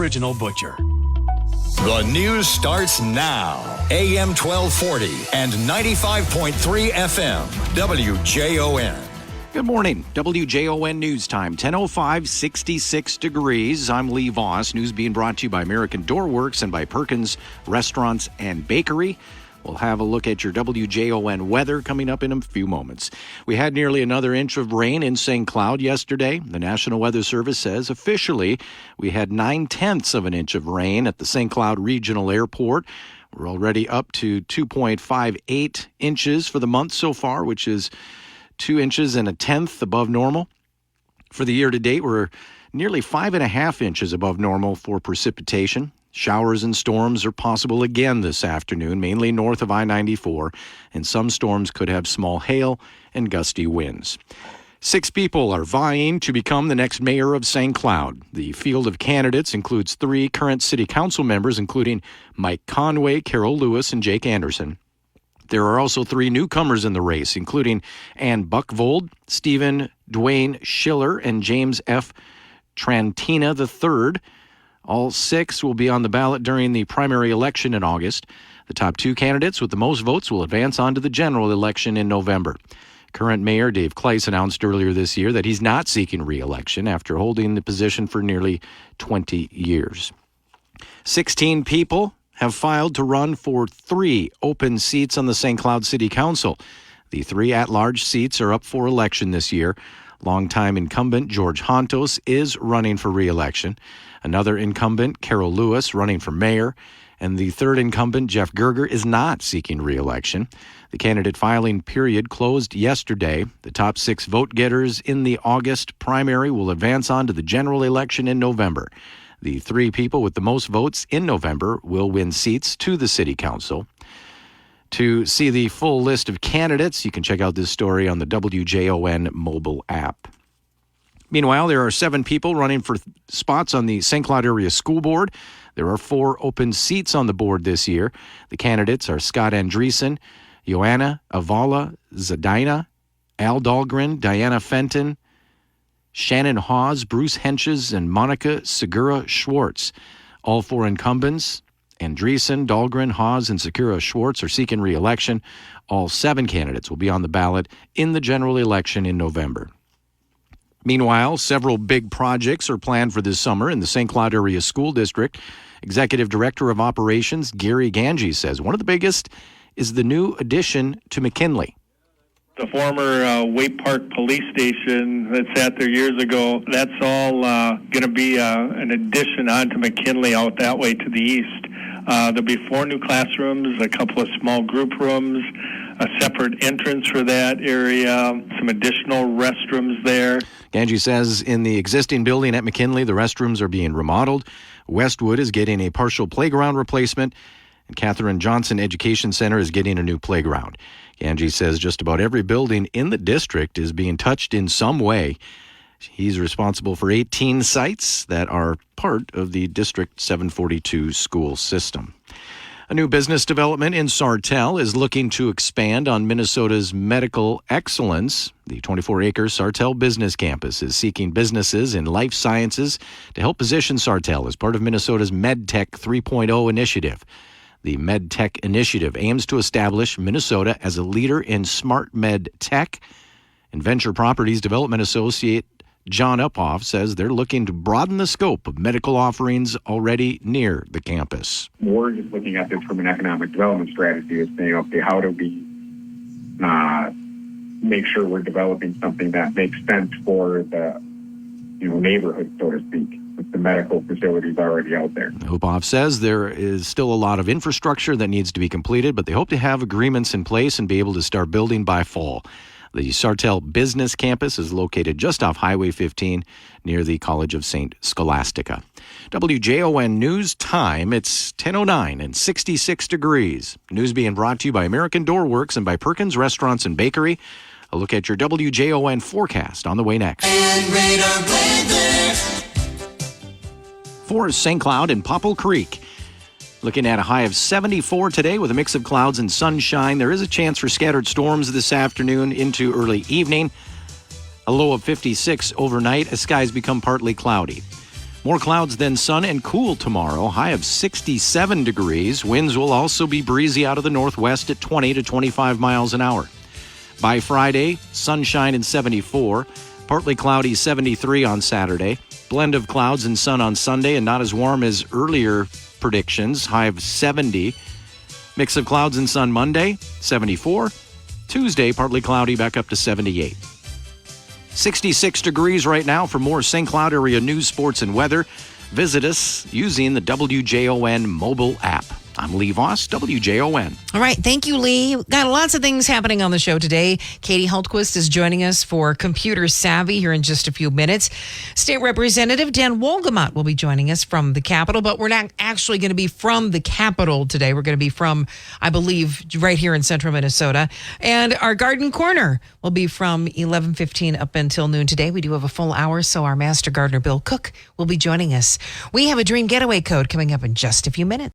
original butcher. The news starts now. AM 1240 and 95.3 FM. WJON. Good morning. WJON News Time, 10:05, 66 degrees. I'm Lee Voss. News being brought to you by American Door Works and by Perkins Restaurants and Bakery. We'll have a look at your WJON weather coming up in a few moments. We had nearly another inch of rain in St. Cloud yesterday. The National Weather Service says officially we had 9/10 of an inch of rain at the St. Cloud Regional Airport. We're already up to 2.58 inches for the month so far, which is 2 inches and a tenth above normal. For the year to date, we're nearly 5.5 inches above normal for precipitation. Showers and storms are possible again this afternoon, mainly north of I-94, and some storms could have small hail and gusty winds. 6 people are vying to become the next mayor of St. Cloud. The field of candidates includes 3 current city council members, including Mike Conway, Carol Lewis, and Jake Anderson. There are also 3 newcomers in the race, including Ann Buckvold, Stephen Dwayne Schiller, and James F. Trantina III. All 6 will be on the ballot during the primary election in August. The top 2 candidates with the most votes will advance on to the general election in November. Current Mayor Dave Kleiss announced earlier this year that he's not seeking re-election after holding the position for nearly 20 years. 16 people have filed to run for 3 open seats on the St. Cloud City Council. The 3 at-large seats are up for election this year. Longtime incumbent George Hontos is running for re-election. Another incumbent, Carol Lewis, running for mayor. And the third incumbent, Jeff Gerger, is not seeking re-election. The candidate filing period closed yesterday. The top 6 vote-getters in the August primary will advance on to the general election in November. The 3 people with the most votes in November will win seats to the City Council. To see the full list of candidates, you can check out this story on the WJON mobile app. Meanwhile, there are 7 people running for spots on the St. Cloud Area School Board. There are 4 open seats on the board this year. The candidates are Scott Andreessen, Joanna Avala Zadina, Al Dahlgren, Diana Fenton, Shannon Hawes, Bruce Henches, and Monica Segura Schwartz. All 4 incumbents, Andreessen, Dahlgren, Hawes, and Segura Schwartz, are seeking re-election. All 7 candidates will be on the ballot in the general election in November. Meanwhile, several big projects are planned for this summer in the St. Cloud Area School District. Executive Director of Operations Gary Ganji says one of the biggest is the new addition to McKinley. The former Waite Park Police Station that sat there years ago, that's all going to be an addition onto McKinley out that way to the east. There'll be 4 new classrooms, a couple of small group rooms, a separate entrance for that area, some additional restrooms there. Ganji says in the existing building at McKinley, the restrooms are being remodeled. Westwood is getting a partial playground replacement, and Catherine Johnson Education Center is getting a new playground. Ganji says just about every building in the district is being touched in some way. He's responsible for 18 sites that are part of the District 742 school system. A new business development in Sartell is looking to expand on Minnesota's medical excellence. The 24-acre Sartell Business Campus is seeking businesses in life sciences to help position Sartell as part of Minnesota's MedTech 3.0 initiative. The MedTech initiative aims to establish Minnesota as a leader in smart med tech. And Venture Properties Development Associate John Uphoff says they're looking to broaden the scope of medical offerings already near the campus. We're just looking at this from an economic development strategy of saying, okay, how do we make sure we're developing something that makes sense for the neighborhood, so to speak, with the medical facilities already out there. Uphoff says there is still a lot of infrastructure that needs to be completed, but they hope to have agreements in place and be able to start building by fall. The Sartell Business Campus is located just off Highway 15 near the College of St. Scholastica. WJON News Time, it's 10:09 and 66 degrees. News being brought to you by American Door Works and by Perkins Restaurants and Bakery. A look at your WJON forecast on the way next. For St. Cloud and Popple Creek. Looking at a high of 74 today with a mix of clouds and sunshine. There is a chance for scattered storms this afternoon into early evening. A low of 56 overnight as skies become partly cloudy. More clouds than sun and cool tomorrow. High of 67 degrees. Winds will also be breezy out of the northwest at 20 to 25 miles an hour. By Friday, sunshine and 74. Partly cloudy, 73 on Saturday. Blend of clouds and sun on Sunday, and not as warm as earlier predictions. High of 70. Mix of clouds and sun Monday, 74. Tuesday, partly cloudy, back up to 78. 66 degrees right now. For more St. Cloud area news, sports, and weather, visit us using the WJON mobile app. I'm Lee Voss, WJON. All right. Thank you, Lee. Got lots of things happening on the show today. Katie Hultquist is joining us for Computer Savvy here in just a few minutes. State Representative Dan Wolgamott will be joining us from the Capitol, but we're not actually going to be from the Capitol today. We're going to be from, I believe, right here in central Minnesota. And our Garden Corner will be from 11:15 up until noon today. We do have a full hour, so our Master Gardener, Bill Cook, will be joining us. We have a Dream Getaway code coming up in just a few minutes.